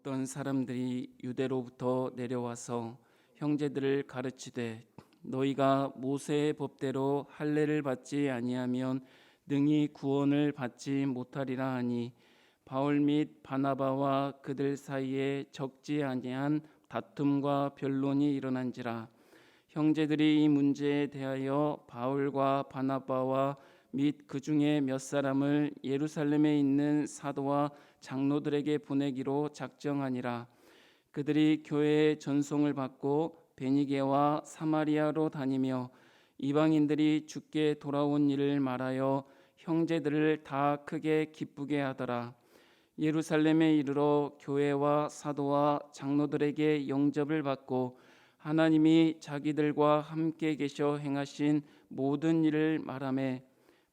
어떤 사람들이 유대로부터 내려와서 형제들을 가르치되 너희가 모세의 법대로 할례를 받지 아니하면 능히 구원을 받지 못하리라 하니 바울 및 바나바와 그들 사이에 적지 아니한 다툼과 변론이 일어난지라. 형제들이 이 문제에 대하여 바울과 바나바와 및 그 중에 몇 사람을 예루살렘에 있는 사도와 장로들에게 보내기로 작정하니라. 그들이 교회의 전송을 받고 베니게와 사마리아로 다니며 이방인들이 주께 돌아온 일을 말하여 형제들을 다 크게 기쁘게 하더라. 예루살렘에 이르러 교회와 사도와 장로들에게 영접을 받고 하나님이 자기들과 함께 계셔 행하신 모든 일을 말하매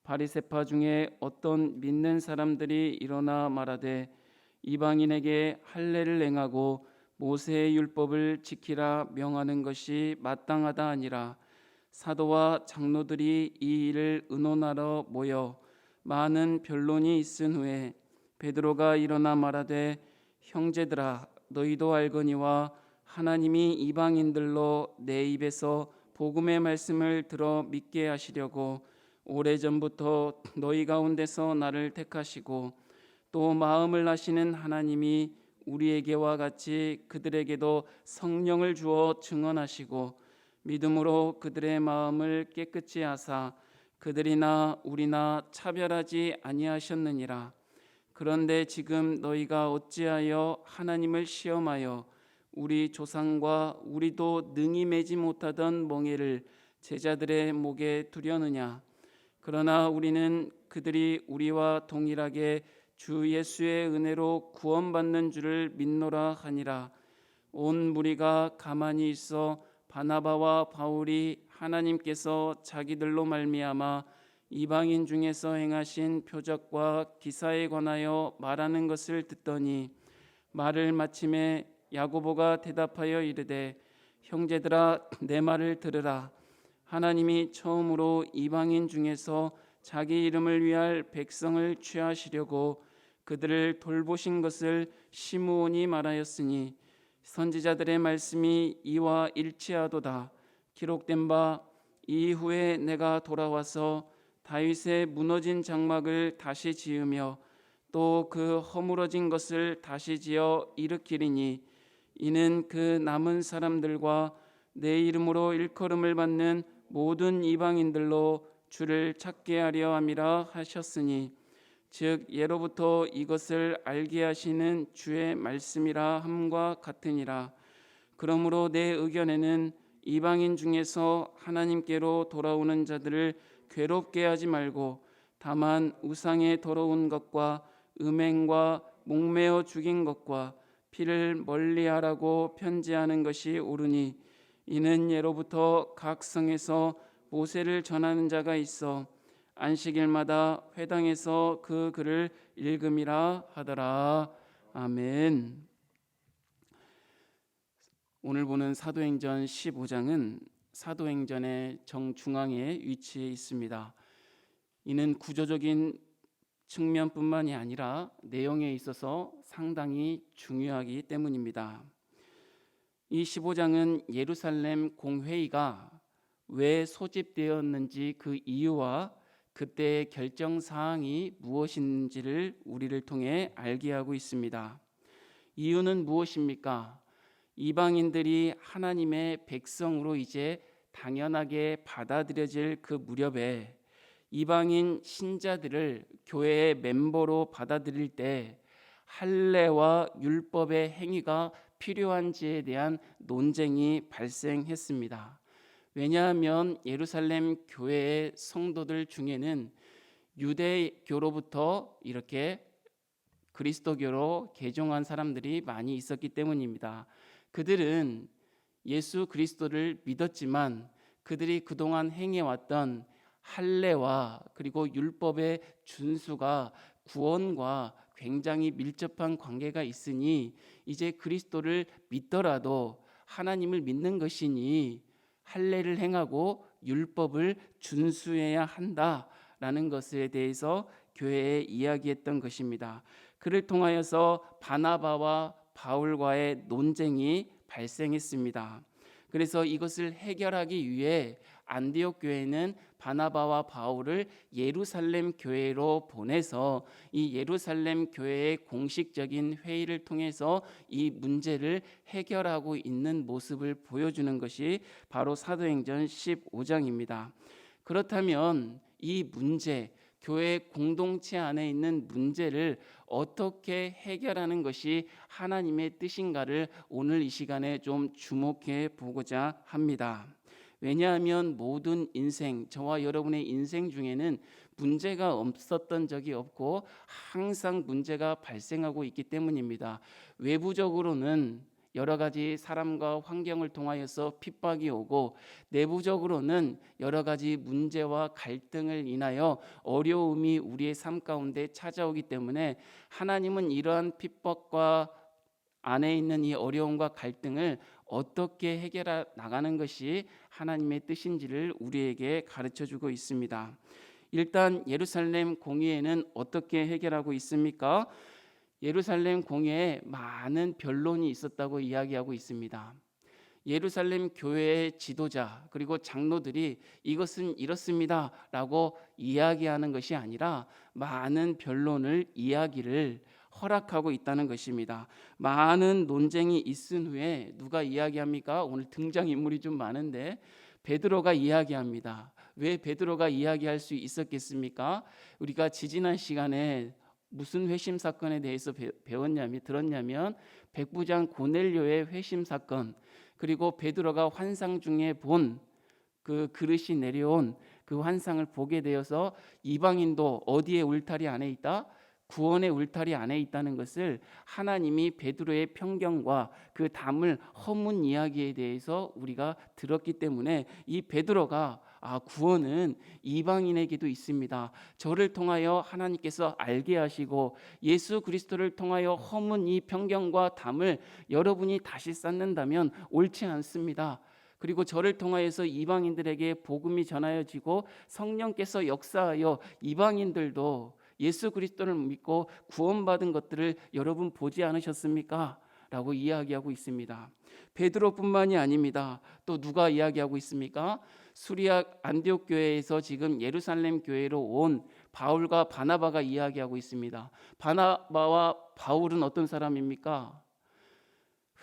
바리새파 중에 어떤 믿는 사람들이 일어나 말하되 이방인에게 할례를 행하고 모세의 율법을 지키라 명하는 것이 마땅하다 하니라. 사도와 장로들이 이 일을 의논하러 모여 많은 변론이 있은 후에 베드로가 일어나 말하되 형제들아 너희도 알거니와 하나님이 이방인들로 내 입에서 복음의 말씀을 들어 믿게 하시려고 오래전부터 너희 가운데서 나를 택하시고 또 마음을 아시는 하나님이 우리에게와 같이 그들에게도 성령을 주어 증언하시고 믿음으로 그들의 마음을 깨끗이 하사 그들이나 우리나 차별하지 아니하셨느니라. 그런데 지금 너희가 어찌하여 하나님을 시험하여 우리 조상과 우리도 능히 매지 못하던 멍에를 제자들의 목에 두려느냐. 그러나 우리는 그들이 우리와 동일하게 주 예수의 은혜로 구원받는 줄을 믿노라 하니라. 온 무리가 가만히 있어 바나바와 바울이 하나님께서 자기들로 말미암아 이방인 중에서 행하신 표적과 기사에 관하여 말하는 것을 듣더니 말을 마침에 야고보가 대답하여 이르되 형제들아 내 말을 들으라. 하나님이 처음으로 이방인 중에서 자기 이름을 위할 백성을 취하시려고 그들을 돌보신 것을 시므온이 말하였으니 선지자들의 말씀이 이와 일치하도다. 기록된 바 이후에 내가 돌아와서 다윗의 무너진 장막을 다시 지으며 또 그 허물어진 것을 다시 지어 일으키리니 이는 그 남은 사람들과 내 이름으로 일컬음을 받는 모든 이방인들로 주를 찾게 하려 함이라 하셨으니 즉 예로부터 이것을 알게 하시는 주의 말씀이라 함과 같으니라. 그러므로 내 의견에는 이방인 중에서 하나님께로 돌아오는 자들을 괴롭게 하지 말고 다만 우상의 더러운 것과 음행과 목매어 죽인 것과 피를 멀리하라고 편지하는 것이 옳으니 이는 예로부터 각 성에서 모세를 전하는 자가 있어 안식일마다 회당에서 그 글을 읽음이라 하더라. 아멘. 오늘 보는 사도행전 15장은 사도행전의 정중앙에 위치해 있습니다. 이는 구조적인 측면뿐만이 아니라 내용에 있어서 상당히 중요하기 때문입니다. 이 15장은 예루살렘 공회의가 왜 소집되었는지 그 이유와 그때의 결정 사항이 무엇인지를 우리를 통해 알게 하고 있습니다. 이유는 무엇입니까? 이방인들이 하나님의 백성으로 이제 당연하게 받아들여질 그 무렵에 이방인 신자들을 교회의 멤버로 받아들일 때 할례와 율법의 행위가 필요한지에 대한 논쟁이 발생했습니다. 왜냐하면 예루살렘 교회의 성도들 중에는 유대교로부터 이렇게 그리스도교로 개종한 사람들이 많이 있었기 때문입니다. 그들은 예수 그리스도를 믿었지만 그들이 그동안 행해왔던 할례와 그리고 율법의 준수가 구원과 굉장히 밀접한 관계가 있으니 이제 그리스도를 믿더라도 하나님을 믿는 것이니 할례를 행하고 율법을 준수해야 한다라는 것에 대해서 교회에 이야기했던 것입니다. 그를 통하여서 바나바와 바울과의 논쟁이 발생했습니다. 그래서 이것을 해결하기 위해 안디옥 교회는 바나바와 바울을 예루살렘 교회로 보내서 이 예루살렘 교회의 공식적인 회의를 통해서 이 문제를 해결하고 있는 모습을 보여주는 것이 바로 사도행전 15장입니다. 그렇다면 이 문제, 교회 공동체 안에 있는 문제를 어떻게 해결하는 것이 하나님의 뜻인가를 오늘 이 시간에 좀 주목해 보고자 합니다. 왜냐하면 모든 인생, 저와 여러분의 인생 중에는 문제가 없었던 적이 없고 항상 문제가 발생하고 있기 때문입니다. 외부적으로는 여러 가지 사람과 환경을 통하여서 핍박이 오고, 내부적으로는 여러 가지 문제와 갈등을 인하여 어려움이 우리의 삶 가운데 찾아오기 때문에 하나님은 이러한 핍박과 안에 있는 이 어려움과 갈등을 어떻게 해결해 나가는 것이 하나님의 뜻인지를 우리에게 가르쳐주고 있습니다. 일단 예루살렘 공의회는 어떻게 해결하고 있습니까? 예루살렘 공회에 많은 변론이 있었다고 이야기하고 있습니다. 예루살렘 교회의 지도자 그리고 장로들이 이것은 이렇습니다 라고 이야기하는 것이 아니라 많은 변론을 이야기를 허락하고 있다는 것입니다. 많은 논쟁이 있은 후에 누가 이야기합니까? 오늘 등장인물이 좀 많은데 베드로가 이야기합니다. 왜 베드로가 이야기할 수 있었겠습니까? 우리가 지지난 시간에 무슨 회심 사건에 대해서 들었냐면 백부장 고넬료의 회심 사건, 그리고 베드로가 환상 중에 본 그 그릇이 내려온 그 환상을 보게 되어서 이방인도 어디에 울타리 안에 있다? 구원의 울타리 안에 있다는 것을 하나님이 베드로의 편견과 그 담을 허문 이야기에 대해서 우리가 들었기 때문에 이 베드로가 구원은 이방인에게도 있습니다. 저를 통하여 하나님께서 알게 하시고 예수 그리스도를 통하여 허문 이 편견과 담을 여러분이 다시 쌓는다면 옳지 않습니다. 그리고 저를 통하여서 이방인들에게 복음이 전하여지고 성령께서 역사하여 이방인들도 예수 그리스도를 믿고 구원받은 것들을 여러분 보지 않으셨습니까? 라고 이야기하고 있습니다. 베드로뿐만이 아닙니다. 또 누가 이야기하고 있습니까? 수리아 안디옥 교회에서 지금 예루살렘 교회로 온 바울과 바나바가 이야기하고 있습니다. 바나바와 바울은 어떤 사람입니까?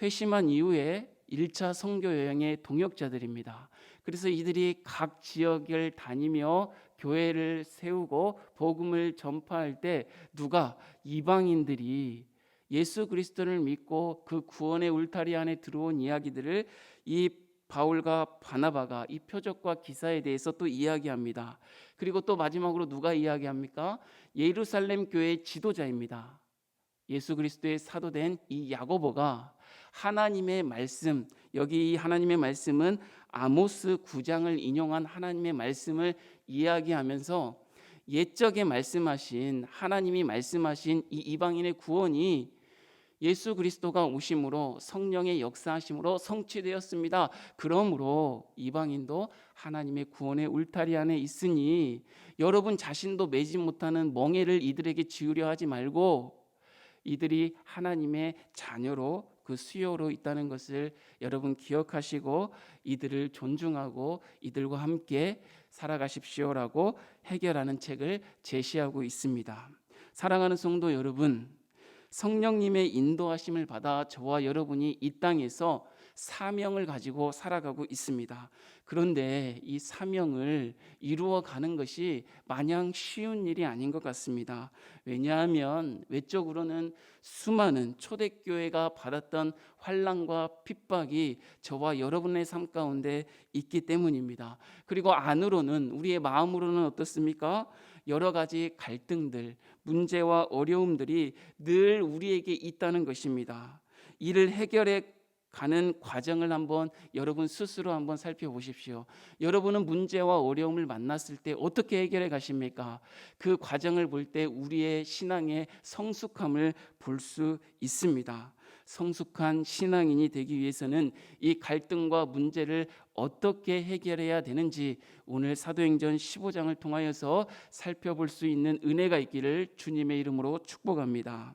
회심한 이후에 1차 선교 여행의 동역자들입니다. 그래서 이들이 각 지역을 다니며 교회를 세우고 복음을 전파할 때 누가 이방인들이 예수 그리스도를 믿고 그 구원의 울타리 안에 들어온 이야기들을 이 바울과 바나바가 이 표적과 기사에 대해서 또 이야기합니다. 그리고 또 마지막으로 누가 이야기합니까? 예루살렘 교회의 지도자입니다. 예수 그리스도의 사도된 이 야고보가 하나님의 말씀, 여기 이 하나님의 말씀은 아모스 9장을 인용한 하나님의 말씀을 이야기하면서 옛적에 말씀하신 하나님이 말씀하신 이 이방인의 구원이 예수 그리스도가 오심으로 성령의 역사하심으로 성취되었습니다. 그러므로 이방인도 하나님의 구원의 울타리 안에 있으니 여러분 자신도 매지 못하는 멍에를 이들에게 지우려 하지 말고 이들이 하나님의 자녀로 그 수요로 있다는 것을 여러분 기억하시고 이들을 존중하고 이들과 함께 살아가십시오라고 해결하는 책을 제시하고 있습니다. 사랑하는 성도 여러분, 성령님의 인도하심을 받아 저와 여러분이 이 땅에서 사명을 가지고 살아가고 있습니다. 그런데 이 사명을 이루어가는 것이 마냥 쉬운 일이 아닌 것 같습니다. 왜냐하면 외적으로는 수많은 초대교회가 받았던 환난과 핍박이 저와 여러분의 삶 가운데 있기 때문입니다. 그리고 안으로는, 우리의 마음으로는 어떻습니까? 여러 가지 갈등들, 문제와 어려움들이 늘 우리에게 있다는 것입니다. 이를 해결해 가는 과정을 한번 여러분 스스로 한번 살펴보십시오. 여러분은 문제와 어려움을 만났을 때 어떻게 해결해 가십니까? 그 과정을 볼 때 우리의 신앙의 성숙함을 볼 수 있습니다. 성숙한 신앙인이 되기 위해서는 이 갈등과 문제를 어떻게 해결해야 되는지 오늘 사도행전 15장을 통하여서 살펴볼 수 있는 은혜가 있기를 주님의 이름으로 축복합니다.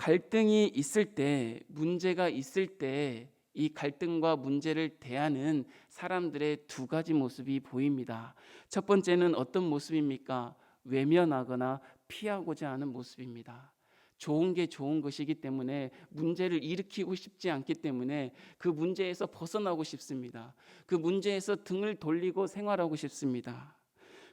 갈등이 있을 때, 문제가 있을 때 이 갈등과 문제를 대하는 사람들의 두 가지 모습이 보입니다. 첫 번째는 어떤 모습입니까? 외면하거나 피하고자 하는 모습입니다. 좋은 게 좋은 것이기 때문에 문제를 일으키고 싶지 않기 때문에 그 문제에서 벗어나고 싶습니다. 그 문제에서 등을 돌리고 생활하고 싶습니다.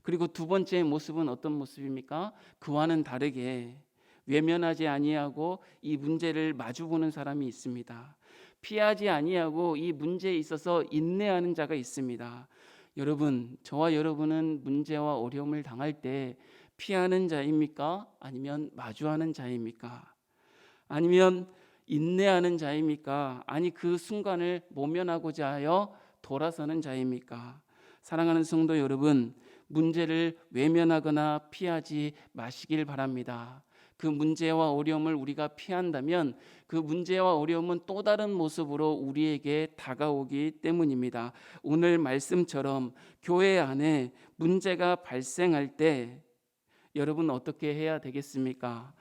그리고 두 번째 모습은 어떤 모습입니까? 그와는 다르게 외면하지 아니하고 이 문제를 마주보는 사람이 있습니다. 피하지 아니하고 이 문제에 있어서 인내하는 자가 있습니다. 여러분, 저와 여러분은 문제와 어려움을 당할 때 피하는 자입니까? 아니면 마주하는 자입니까? 아니면 인내하는 자입니까? 아니 그 순간을 모면하고자 하여 돌아서는 자입니까? 사랑하는 성도 여러분, 문제를 외면하거나 피하지 마시길 바랍니다. 그 문제와 어려움을 우리가 피한다면 그 문제와 어려움은 또 다른 모습으로 우리에게 다가오기 때문입니다. 오늘 말씀처럼 교회 안에 문제가 발생할 때 여러분 어떻게 해야 되겠습니까?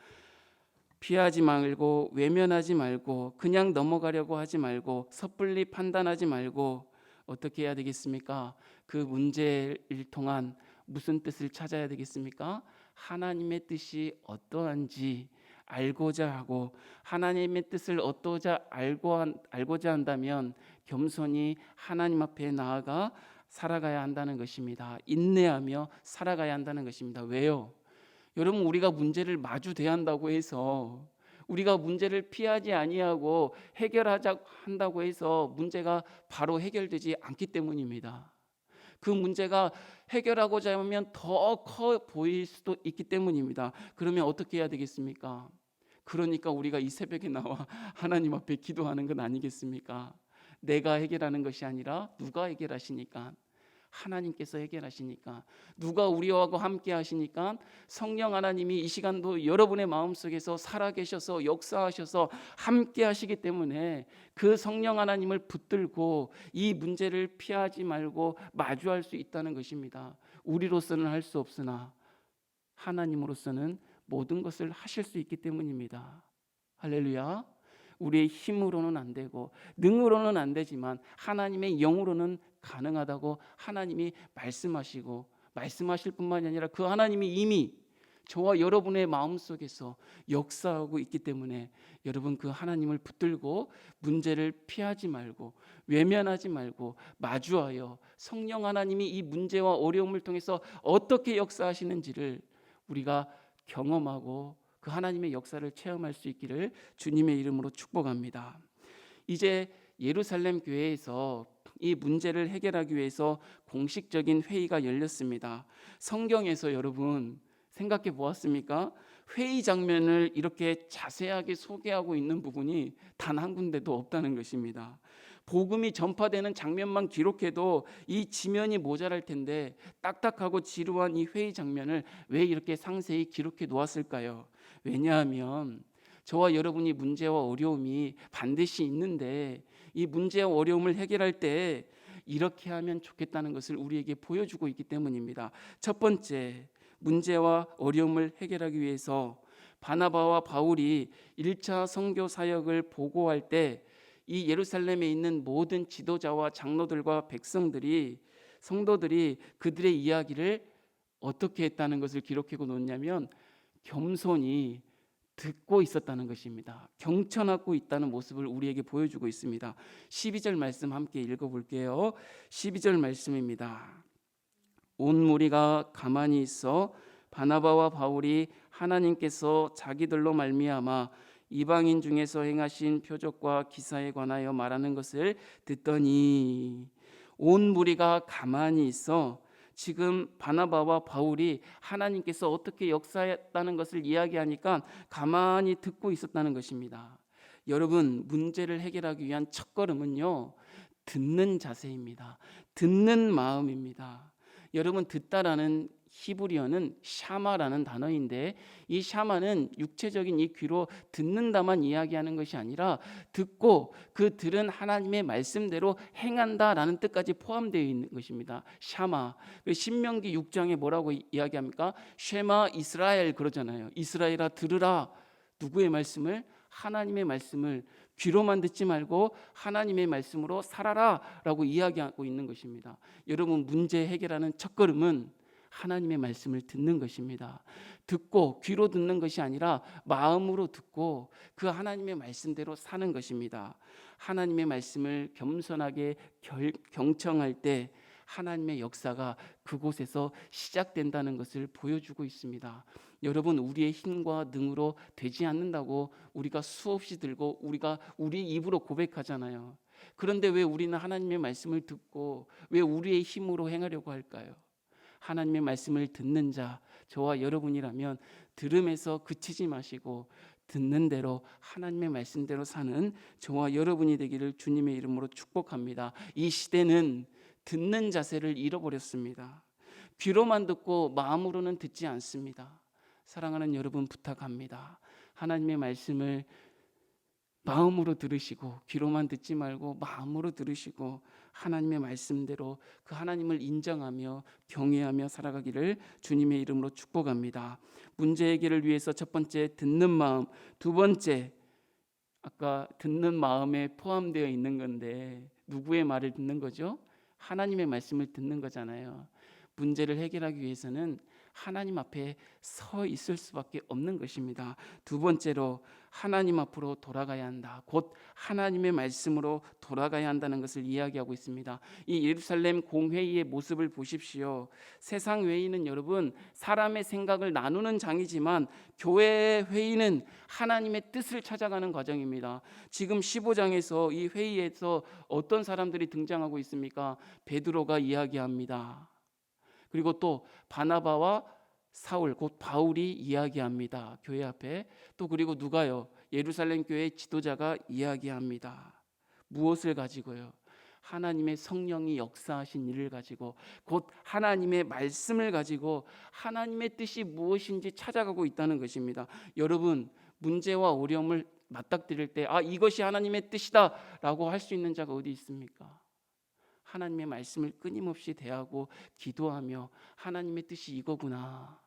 피하지 말고 외면하지 말고 그냥 넘어가려고 하지 말고 섣불리 판단하지 말고 어떻게 해야 되겠습니까? 그 문제를 통한 무슨 뜻을 찾아야 되겠습니까? 하나님의 뜻이 어떠한지 알고자 하고 하나님의 뜻을 어떠자 알고자 한다면 겸손히 하나님 앞에 나아가 살아가야 한다는 것입니다. 인내하며 살아가야 한다는 것입니다. 왜요? 여러분, 우리가 문제를 마주 대한다고 해서 우리가 문제를 피하지 아니하고 해결하자 한다고 해서 문제가 바로 해결되지 않기 때문입니다. 그 문제가 해결하고자 하면 더 커 보일 수도 있기 때문입니다. 그러면 어떻게 해야 되겠습니까? 그러니까 우리가 이 새벽에 나와 하나님 앞에 기도하는 건 아니겠습니까? 내가 해결하는 것이 아니라 누가 해결하시니까? 하나님께서 해결하시니까. 누가 우리와 함께 하시니까? 성령 하나님이 이 시간도 여러분의 마음속에서 살아계셔서 역사하셔서 함께 하시기 때문에 그 성령 하나님을 붙들고 이 문제를 피하지 말고 마주할 수 있다는 것입니다. 우리로서는 할 수 없으나 하나님으로서는 모든 것을 하실 수 있기 때문입니다. 할렐루야. 우리의 힘으로는 안 되고 능으로는 안 되지만 하나님의 영으로는 가능하다고 하나님이 말씀하실 뿐만이 아니라 그 하나님이 이미 저와 여러분의 마음속에서 역사하고 있기 때문에 여러분 그 하나님을 붙들고 문제를 피하지 말고 외면하지 말고 마주하여 성령 하나님이 이 문제와 어려움을 통해서 어떻게 역사하시는지를 우리가 경험하고 그 하나님의 역사를 체험할 수 있기를 주님의 이름으로 축복합니다. 이제 예루살렘 교회에서 이 문제를 해결하기 위해서 공식적인 회의가 열렸습니다. 성경에서 여러분 생각해 보았습니까? 회의 장면을 이렇게 자세하게 소개하고 있는 부분이 단 한 군데도 없다는 것입니다. 복음이 전파되는 장면만 기록해도 이 지면이 모자랄 텐데 딱딱하고 지루한 이 회의 장면을 왜 이렇게 상세히 기록해 놓았을까요? 왜냐하면 저와 여러분이 문제와 어려움이 반드시 있는데 이 문제와 어려움을 해결할 때 이렇게 하면 좋겠다는 것을 우리에게 보여주고 있기 때문입니다. 첫 번째, 문제와 어려움을 해결하기 위해서 바나바와 바울이 1차 선교 사역을 보고할 때 이 예루살렘에 있는 모든 지도자와 장로들과 백성들이 성도들이 그들의 이야기를 어떻게 했다는 것을 기록해 놓냐면 겸손히 듣고 있었다는 것입니다. 경청하고 있다는 모습을 우리에게 보여주고 있습니다. 12절 말씀 함께 읽어볼게요. 12절 말씀입니다. 온 무리가 가만히 있어 바나바와 바울이 하나님께서 자기들로 말미암아 이방인 중에서 행하신 표적과 기사에 관하여 말하는 것을 듣더니 온 무리가 가만히 있어 지금 바나바와 바울이 하나님께서 어떻게 역사했다는 것을 이야기하니까 가만히 듣고 있었다는 것입니다. 여러분, 문제를 해결하기 위한 첫걸음은요, 듣는 자세입니다. 듣는 마음입니다. 여러분, 듣다라는 히브리어는 샤마라는 단어인데 이 샤마는 육체적인 이 귀로 듣는다만 이야기하는 것이 아니라 듣고 그 들은 하나님의 말씀대로 행한다라는 뜻까지 포함되어 있는 것입니다. 샤마. 신명기 6장에 뭐라고 이야기합니까? 쉐마 이스라엘 그러잖아요. 이스라엘아 들으라. 누구의 말씀을? 하나님의 말씀을 귀로만 듣지 말고 하나님의 말씀으로 살아라 라고 이야기하고 있는 것입니다. 여러분, 문제 해결하는 첫걸음은 하나님의 말씀을 듣는 것입니다. 듣고 귀로 듣는 것이 아니라 마음으로 듣고 그 하나님의 말씀대로 사는 것입니다. 하나님의 말씀을 겸손하게 경청할 때 하나님의 역사가 그곳에서 시작된다는 것을 보여주고 있습니다. 여러분, 우리의 힘과 능으로 되지 않는다고 우리가 수없이 들고 우리가 우리 입으로 고백하잖아요. 그런데 왜 우리는 하나님의 말씀을 듣고 왜 우리의 힘으로 행하려고 할까요? 하나님의 말씀을 듣는 자, 저와 여러분이라면 들음에서 그치지 마시고 듣는 대로 하나님의 말씀대로 사는 저와 여러분이 되기를 주님의 이름으로 축복합니다. 이 시대는 듣는 자세를 잃어버렸습니다. 귀로만 듣고 마음으로는 듣지 않습니다. 사랑하는 여러분, 부탁합니다. 하나님의 말씀을 마음으로 들으시고 귀로만 듣지 말고 마음으로 들으시고 하나님의 말씀대로 그 하나님을 인정하며 경외하며 살아가기를 주님의 이름으로 축복합니다. 문제 해결을 위해서 첫 번째 듣는 마음, 두 번째 아까 듣는 마음에 포함되어 있는 건데 누구의 말을 듣는 거죠? 하나님의 말씀을 듣는 거잖아요. 문제를 해결하기 위해서는 하나님 앞에 서 있을 수밖에 없는 것입니다. 두 번째로 하나님 앞으로 돌아가야 한다. 곧 하나님의 말씀으로 돌아가야 한다는 것을 이야기하고 있습니다. 이 예루살렘 공회의의 모습을 보십시오. 세상 회의는 여러분 사람의 생각을 나누는 장이지만 교회의 회의는 하나님의 뜻을 찾아가는 과정입니다. 지금 15장에서 이 회의에서 어떤 사람들이 등장하고 있습니까? 베드로가 이야기합니다. 그리고 또 바나바와 사울 곧 바울이 이야기합니다. 교회 앞에. 또 그리고 누가요? 예루살렘 교회 지도자가 이야기합니다. 무엇을 가지고요? 하나님의 성령이 역사하신 일을 가지고 곧 하나님의 말씀을 가지고 하나님의 뜻이 무엇인지 찾아가고 있다는 것입니다. 여러분, 문제와 어려움을 맞닥뜨릴 때 이것이 하나님의 뜻이다 라고 할 수 있는 자가 어디 있습니까? 하나님의 말씀을 끊임없이 대하고 기도하며 하나님의 뜻이 이거구나.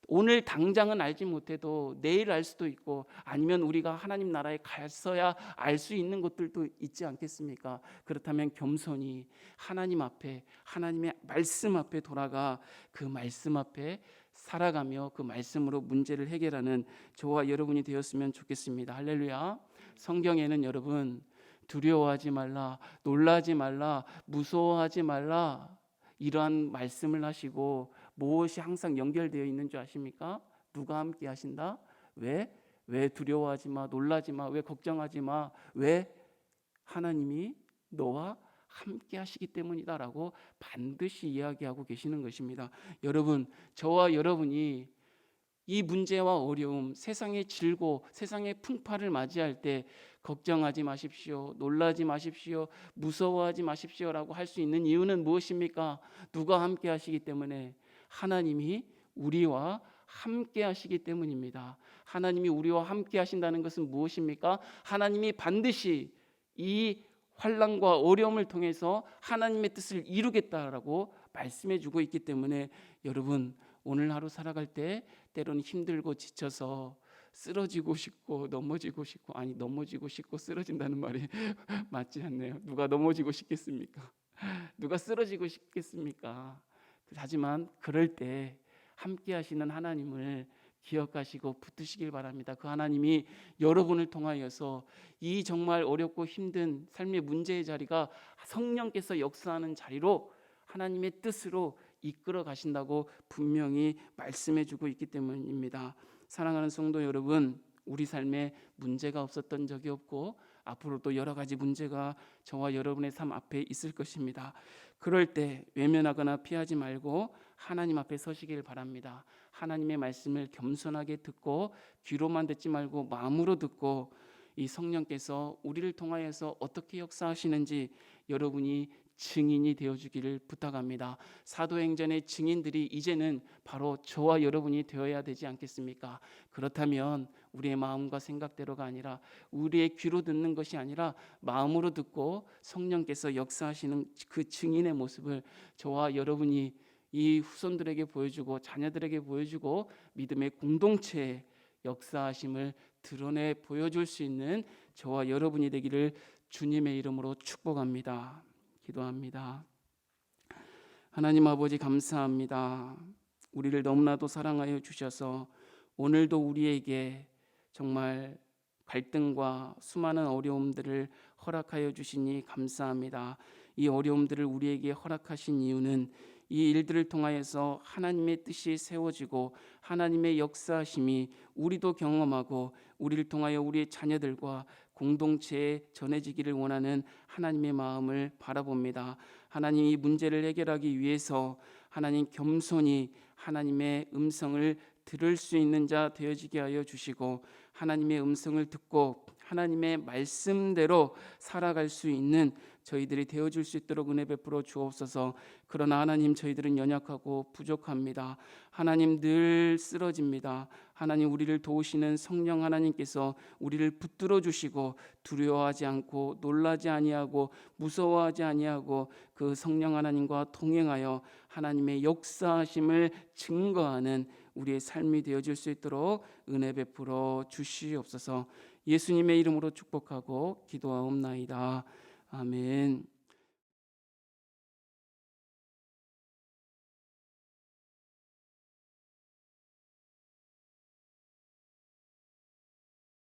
오늘 당장은 알지 못해도 내일 알 수도 있고 아니면 우리가 하나님 나라에 갔어야 알 수 있는 것들도 있지 않겠습니까? 그렇다면 겸손히 하나님 앞에 하나님의 말씀 앞에 돌아가 그 말씀 앞에 살아가며 그 말씀으로 문제를 해결하는 저와 여러분이 되었으면 좋겠습니다. 할렐루야. 성경에는 여러분 두려워하지 말라, 놀라지 말라, 무서워하지 말라 이러한 말씀을 하시고 무엇이 항상 연결되어 있는 줄 아십니까? 누가 함께 하신다? 왜 두려워하지 마, 놀라지 마, 왜 걱정하지 마? 왜? 하나님이 너와 함께 하시기 때문이다라고 반드시 이야기하고 계시는 것입니다. 여러분, 저와 여러분이 이 문제와 어려움, 세상의 질고 세상의 풍파를 맞이할 때 걱정하지 마십시오, 놀라지 마십시오, 무서워하지 마십시오라고 할 수 있는 이유는 무엇입니까? 누가 함께 하시기 때문에? 하나님이 우리와 함께 하시기 때문입니다. 하나님이 우리와 함께 하신다는 것은 무엇입니까? 하나님이 반드시 이 환난과 어려움을 통해서 하나님의 뜻을 이루겠다라고 말씀해 주고 있기 때문에 여러분, 오늘 하루 살아갈 때 때로는 힘들고 지쳐서 쓰러지고 싶고 넘어지고 싶고 넘어지고 싶고 쓰러진다는 말이 맞지 않네요. 누가 넘어지고 싶겠습니까? 누가 쓰러지고 싶겠습니까? 하지만 그럴 때 함께 하시는 하나님을 기억하시고 붙드시길 바랍니다. 그 하나님이 여러분을 통하여서 이 정말 어렵고 힘든 삶의 문제의 자리가 성령께서 역사하는 자리로 하나님의 뜻으로 이끌어 가신다고 분명히 말씀해 주고 있기 때문입니다. 사랑하는 성도 여러분, 우리 삶에 문제가 없었던 적이 없고 앞으로도 여러 가지 문제가 저와 여러분의 삶 앞에 있을 것입니다. 그럴 때 외면하거나 피하지 말고 하나님 앞에 서시길 바랍니다. 하나님의 말씀을 겸손하게 듣고 귀로만 듣지 말고 마음으로 듣고 이 성령께서 우리를 통하여서 어떻게 역사하시는지 여러분이 증인이 되어주기를 부탁합니다. 사도행전의 증인들이 이제는 바로 저와 여러분이 되어야 되지 않겠습니까? 그렇다면 우리의 마음과 생각대로가 아니라 우리의 귀로 듣는 것이 아니라 마음으로 듣고 성령께서 역사하시는 그 증인의 모습을 저와 여러분이 이 후손들에게 보여주고 자녀들에게 보여주고 믿음의 공동체에 역사하심을 드러내 보여줄 수 있는 저와 여러분이 되기를 주님의 이름으로 축복합니다. 기도합니다. 하나님 아버지 감사합니다. 우리를 너무나도 사랑하여 주셔서 오늘도 우리에게 정말 갈등과 수많은 어려움들을 허락하여 주시니 감사합니다. 이 어려움들을 우리에게 허락하신 이유는 이 일들을 통하여서 하나님의 뜻이 세워지고 하나님의 역사하심이 우리도 경험하고 우리를 통하여 우리의 자녀들과 공동체에 전해지기를 원하는 하나님의 마음을 바라봅니다. 하나님, 이 문제를 해결하기 위해서 하나님 겸손히 하나님의 음성을 들을 수 있는 자 되어지게 하여 주시고 하나님의 음성을 듣고 하나님의 말씀대로 살아갈 수 있는 저희들이 되어줄 수 있도록 은혜 베풀어 주옵소서. 그러나 하나님, 저희들은 연약하고 부족합니다. 하나님, 늘 쓰러집니다. 하나님, 우리를 도우시는 성령 하나님께서 우리를 붙들어 주시고 두려워하지 않고 놀라지 아니하고 무서워하지 아니하고 그 성령 하나님과 동행하여 하나님의 역사하심을 증거하는 우리의 삶이 되어질 수 있도록 은혜 베풀어 주시옵소서. 예수님의 이름으로 축복하고 기도하옵나이다. 아멘.